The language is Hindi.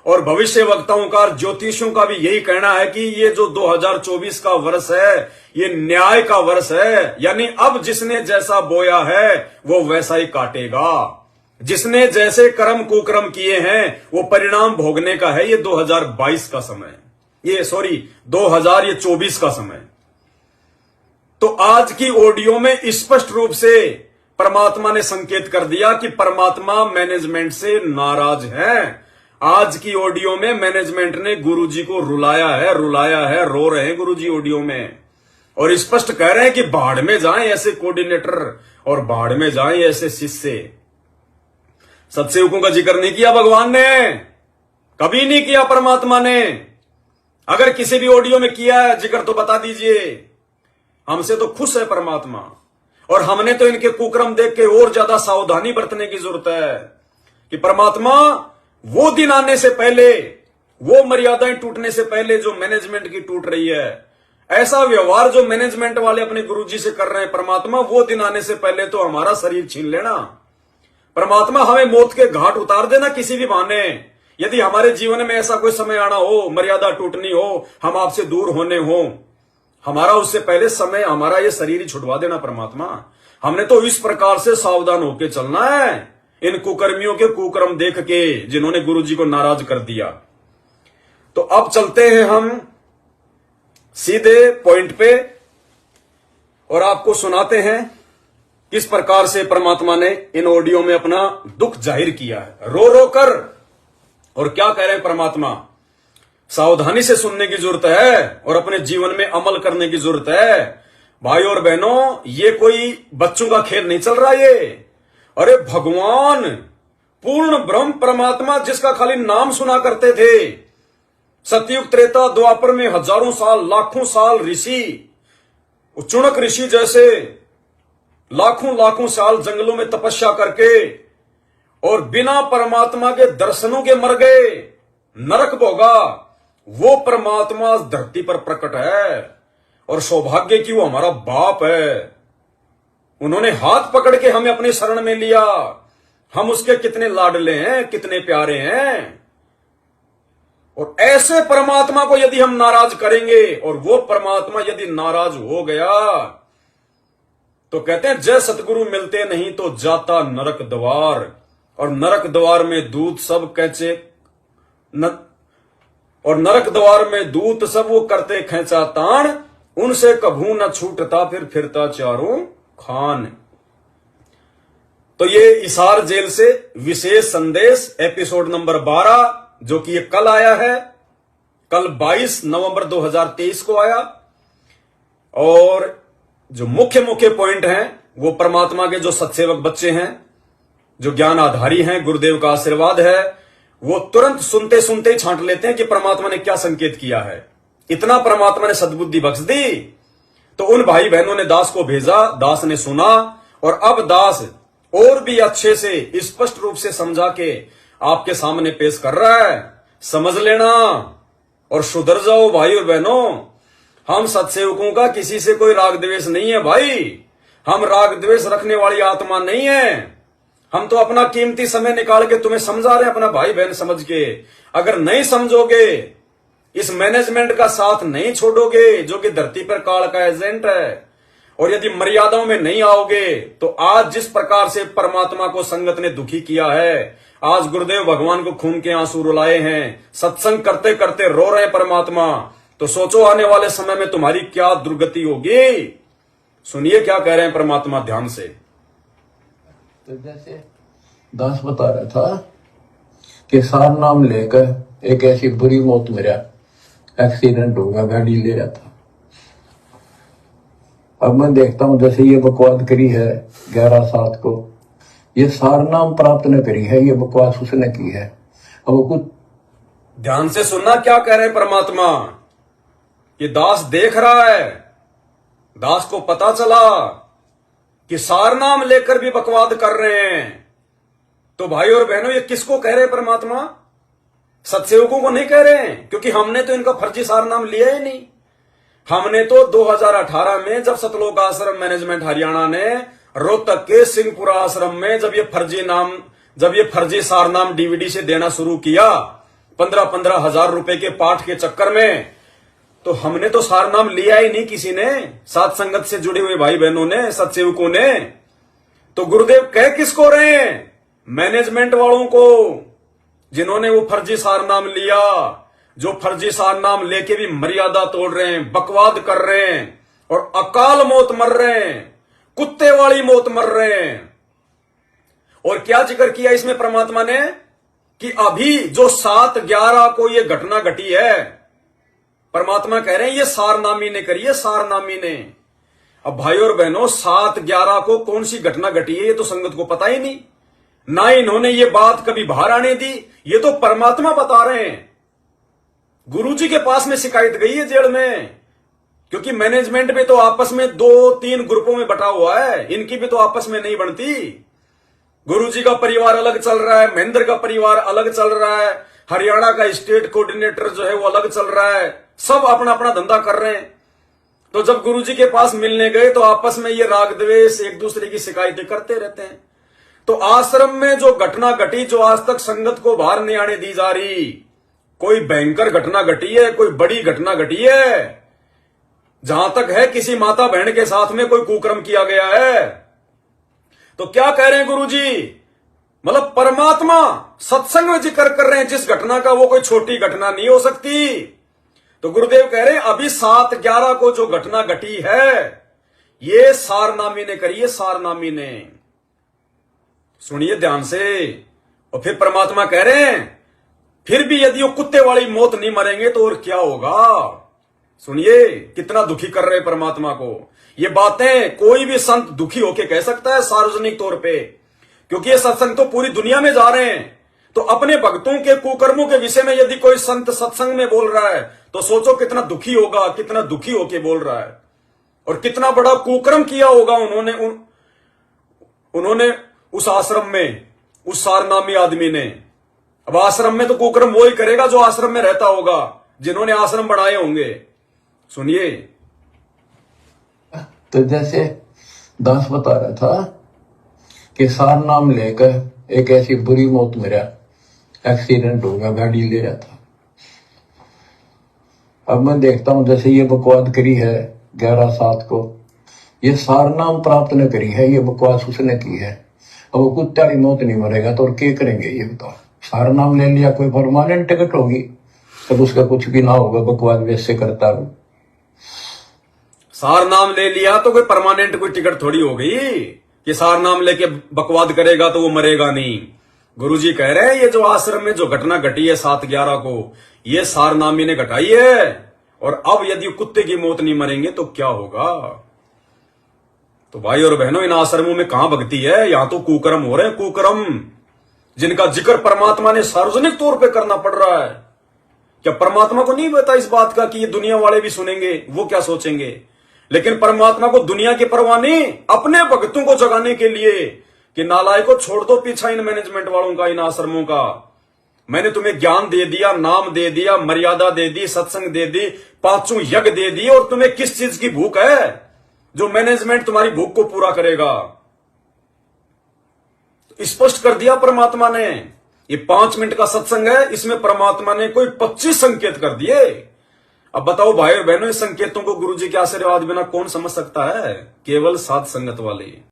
और भविष्य वक्ताओं का, ज्योतिषियों का भी यही कहना है कि ये जो 2024 का वर्ष है ये न्याय का वर्ष है। यानी अब जिसने जैसा बोया है वो वैसा ही काटेगा। जिसने जैसे कर्म कुकर्म किए हैं वो परिणाम भोगने का है। ये 2022 का समय, ये 2024 का समय। तो आज की ऑडियो में स्पष्ट रूप से परमात्मा ने संकेत कर दिया कि परमात्मा मैनेजमेंट से नाराज है। आज की ऑडियो में मैनेजमेंट ने गुरुजी को रुलाया है, रो रहे हैं गुरुजी ऑडियो में, और स्पष्ट कह रहे हैं कि भाड़ में जाएं ऐसे कोऑर्डिनेटर और भाड़ में जाएं ऐसे शिष्य। सत्सेवकों का जिक्र नहीं किया भगवान ने, कभी नहीं किया परमात्मा ने। अगर किसी भी ऑडियो में किया है जिक्र तो बता दीजिए। हमसे तो खुश है परमात्मा, और हमने तो इनके कुकर्म देख के और ज्यादा सावधानी बरतने की जरूरत है कि परमात्मा वो दिन आने से पहले, वो मर्यादाएं टूटने से पहले जो मैनेजमेंट की टूट रही है, ऐसा व्यवहार जो मैनेजमेंट वाले अपने गुरुजी से कर रहे हैं, परमात्मा वो दिन आने से पहले तो हमारा शरीर छीन लेना। परमात्मा हमें मौत के घाट उतार देना किसी भी बहाने। यदि हमारे जीवन में ऐसा कोई समय आना हो, मर्यादा टूटनी हो, हम आपसे दूर होने हो, हमारा उससे पहले समय हमारा ये शरीर ही छुड़वा देना परमात्मा। हमने तो इस प्रकार से सावधान होकर चलना है इन कुकर्मियों के कुकर्म देख के जिन्होंने गुरुजी को नाराज कर दिया। तो अब चलते हैं हम सीधे पॉइंट पे और आपको सुनाते हैं किस प्रकार से परमात्मा ने इन ऑडियो में अपना दुख जाहिर किया है रो रो कर। और क्या कह रहे हैं परमात्मा, सावधानी से सुनने की जरूरत है और अपने जीवन में अमल करने की जरूरत है। भाई और बहनों, ये कोई बच्चों का खेल नहीं चल रहा ये। अरे भगवान पूर्ण ब्रह्म परमात्मा जिसका खाली नाम सुना करते थे, सतयुग त्रेता द्वापर में हजारों साल लाखों साल ऋषि, चुनक ऋषि जैसे लाखों साल जंगलों में तपस्या करके और बिना परमात्मा के दर्शनों के मर गए, नरक भोगा, वो परमात्मा धरती पर प्रकट है। और सौभाग्य की वो हमारा बाप है। उन्होंने हाथ पकड़ के हमें अपने शरण में लिया। हम उसके कितने लाडले हैं, कितने प्यारे हैं। और ऐसे परमात्मा को यदि हम नाराज करेंगे और वो परमात्मा यदि नाराज हो गया तो कहते हैं जय सतगुरु मिलते नहीं तो जाता नरक द्वार, और नरक द्वार में दूत सब कैचे और नरक द्वार में दूत सब वो करते खेचा तान, उनसे कभू न छूटता फिरता चारों खान। तो ये इसार जेल से विशेष संदेश एपिसोड नंबर 12 जो कि ये कल आया है, कल 22 नवंबर 2023 को आया। और जो मुख्य पॉइंट हैं वो परमात्मा के जो सत्सेवक बच्चे हैं, जो ज्ञान आधारी हैं, गुरुदेव का आशीर्वाद है, वो तुरंत सुनते सुनते ही छांट लेते हैं कि परमात्मा ने क्या संकेत किया है। इतना परमात्मा ने सद्बुद्धि बख्श दी। तो उन भाई बहनों ने दास को भेजा, दास ने सुना, और अब दास और भी अच्छे से स्पष्ट रूप से समझा के आपके सामने पेश कर रहा है। समझ लेना और सुधर जाओ भाई और बहनों। हम सत्सेवकों का किसी से कोई राग द्वेष नहीं है भाई। हम राग द्वेष रखने वाली आत्मा नहीं है। हम तो अपना कीमती समय निकाल के तुम्हें समझा रहे हैं, अपना भाई बहन समझ के। अगर नहीं समझोगे, इस मैनेजमेंट का साथ नहीं छोड़ोगे जो कि धरती पर काल का एजेंट है, और यदि मर्यादाओं में नहीं आओगे, तो आज जिस प्रकार से परमात्मा को संगत ने दुखी किया है, आज गुरुदेव भगवान को खून के आंसू रुलाए हैं, सत्संग करते करते रो रहे हैं परमात्मा, तो सोचो आने वाले समय में तुम्हारी क्या दुर्गति होगी। सुनिए क्या कह रहे हैं परमात्मा ध्यान से। तो जैसे दास बता रहा था कि सार नाम लेकर एक ऐसी बुरी मौत मेरा एक्सीडेंट होगा, गाड़ी ले रहा था। अब मैं देखता हूं जैसे ये बकवास करी है 11/7 को, ये सार नाम प्राप्त न करी है, ये बकवास उसने की है। अब कुछ ध्यान से सुनना क्या कह रहे हैं परमात्मा। ये दास देख रहा है, दास को पता चला कि सार नाम लेकर भी बकवाद कर रहे हैं। तो भाई और बहनों, ये किसको कह रहे हैं परमात्मा? सत्सेवकों को नहीं कह रहे हैं, क्योंकि हमने तो इनका फर्जी सार नाम लिया ही नहीं। हमने तो 2018 में जब सतलोक आश्रम मैनेजमेंट हरियाणा ने रोहतक के सिंहपुरा आश्रम में जब ये फर्जी सार नाम डीवीडी से देना शुरू किया, 15,000 रुपए के पाठ के चक्कर में। तो हमने तो सार नाम लिया ही नहीं किसी ने, साथ संगत से जुड़े हुए भाई बहनों ने, सत्सेवकों ने। तो गुरुदेव कह किसको रहे हैं? मैनेजमेंट वालों को, जिन्होंने वो फर्जी सार नाम लिया, जो फर्जी सार नाम लेके भी मर्यादा तोड़ रहे हैं, बकवाद कर रहे हैं और अकाल मौत मर रहे हैं, कुत्ते वाली मौत मर रहे हैं। और क्या जिक्र किया इसमें परमात्मा ने कि अभी जो 7/11 को ये घटना घटी है, परमात्मा कह रहे हैं ये सारनामी ने करी है, सारनामी ने। अब भाई और बहनों, 7/11 को कौन सी घटना घटी है ये तो संगत को पता ही नहीं, ना इन्होंने ये बात कभी बाहर आने दी, ये तो परमात्मा बता रहे हैं। गुरुजी के पास में शिकायत गई है जेल में, क्योंकि मैनेजमेंट में तो आपस में 2-3 ग्रुपों में बटा हुआ है, इनकी भी तो आपस में नहीं बनती। गुरुजी का परिवार अलग चल रहा है, महेंद्र का परिवार अलग चल रहा है, हरियाणा का स्टेट कोऑर्डिनेटर जो है वो अलग चल रहा है, सब अपना अपना धंधा कर रहे हैं। तो जब गुरुजी के पास मिलने गए तो आपस में ये राग द्वेष, एक दूसरे की शिकायतें करते रहते हैं। तो आश्रम में जो घटना घटी, जो आज तक संगत को बाहर नहीं आने दी जा रही, कोई भयंकर घटना घटी है, कोई बड़ी घटना घटी है। जहां तक है किसी माता बहन के साथ में कोई कुकर्म किया गया है। तो क्या कह रहे हैं गुरुजी? मतलब परमात्मा सत्संग में जिक्र कर रहे हैं जिस घटना का, वो कोई छोटी घटना नहीं हो सकती। तो गुरुदेव कह रहे हैं अभी 7/11 को जो घटना घटी है ये सारनामी ने करी है, सारनामी ने। सुनिए ध्यान से। और फिर परमात्मा कह रहे हैं फिर भी यदि वो कुत्ते वाली मौत नहीं मरेंगे तो और क्या होगा? सुनिए कितना दुखी कर रहे हैं परमात्मा को। ये बातें कोई भी संत दुखी होके कह सकता है सार्वजनिक तौर पे, क्योंकि ये सत्संग तो पूरी दुनिया में जा रहे हैं। तो अपने भक्तों के कुकर्मों के विषय में यदि कोई संत सत्संग में बोल रहा है तो सोचो कितना दुखी होगा, कितना दुखी होके बोल रहा है, और कितना बड़ा कुकर्म किया होगा उन्होंने उस आश्रम में, उस सारनामी आदमी ने। अब आश्रम में तो कुकर्म वो ही करेगा जो आश्रम में रहता होगा, जिन्होंने आश्रम बनाए होंगे। सुनिए। तो जैसे दास बता रहा था कि सार नाम लेकर एक ऐसी बुरी मौत मेरा एक्सीडेंट हो गया, गाड़ी ले रहा था। अब मैं देखता हूं जैसे ये बकवाद करी है 11/7 को, ये सार नाम प्राप्त न करी है, ये बकवास उसने की है। अब वो कुत्ते वाली मौत नहीं मरेगा तो और क्या करेंगे ये बताओ? सार नाम ले लिया, कोई परमानेंट टिकट होगी तब उसका कुछ भी ना होगा, बकवाद वैसे करता हूं। सार नाम ले लिया तो कोई परमानेंट कोई टिकट थोड़ी हो गई कि सार नाम लेके बकवाद करेगा तो वो मरेगा नहीं। गुरुजी कह रहे हैं ये जो आश्रम में जो घटना घटी है 7/11 को, ये सारनामी ने घटाई है। और अब यदि कुत्ते की मौत नहीं मरेंगे तो क्या होगा? तो भाई और बहनों, इन आश्रमों में कहां भक्ति है? यहां तो कुकर्म हो रहे हैं, कुकर्म, जिनका जिक्र परमात्मा ने सार्वजनिक तौर पे करना पड़ रहा है। क्या परमात्मा को नहीं पता इस बात का कि ये दुनिया वाले भी सुनेंगे, वो क्या सोचेंगे? लेकिन परमात्मा को दुनिया की परवाह नहीं, अपने भक्तों को जगाने के लिए कि नालायकों छोड़ दो पीछा इन मैनेजमेंट वालों का, इन आश्रमों का। मैंने तुम्हें ज्ञान दे दिया, नाम दे दिया, मर्यादा दे दी, सत्संग दे दी, 5 यज्ञ दे दी, और तुम्हें किस चीज की भूख है जो मैनेजमेंट तुम्हारी भूख को पूरा करेगा? स्पष्ट कर दिया परमात्मा ने। ये 5 मिनट का सत्संग है, इसमें परमात्मा ने कोई 25 संकेत कर दिए। अब बताओ भाई और बहनों, इस संकेतों को गुरुजी के आशीर्वाद बिना कौन समझ सकता है? केवल साध संगत वाले।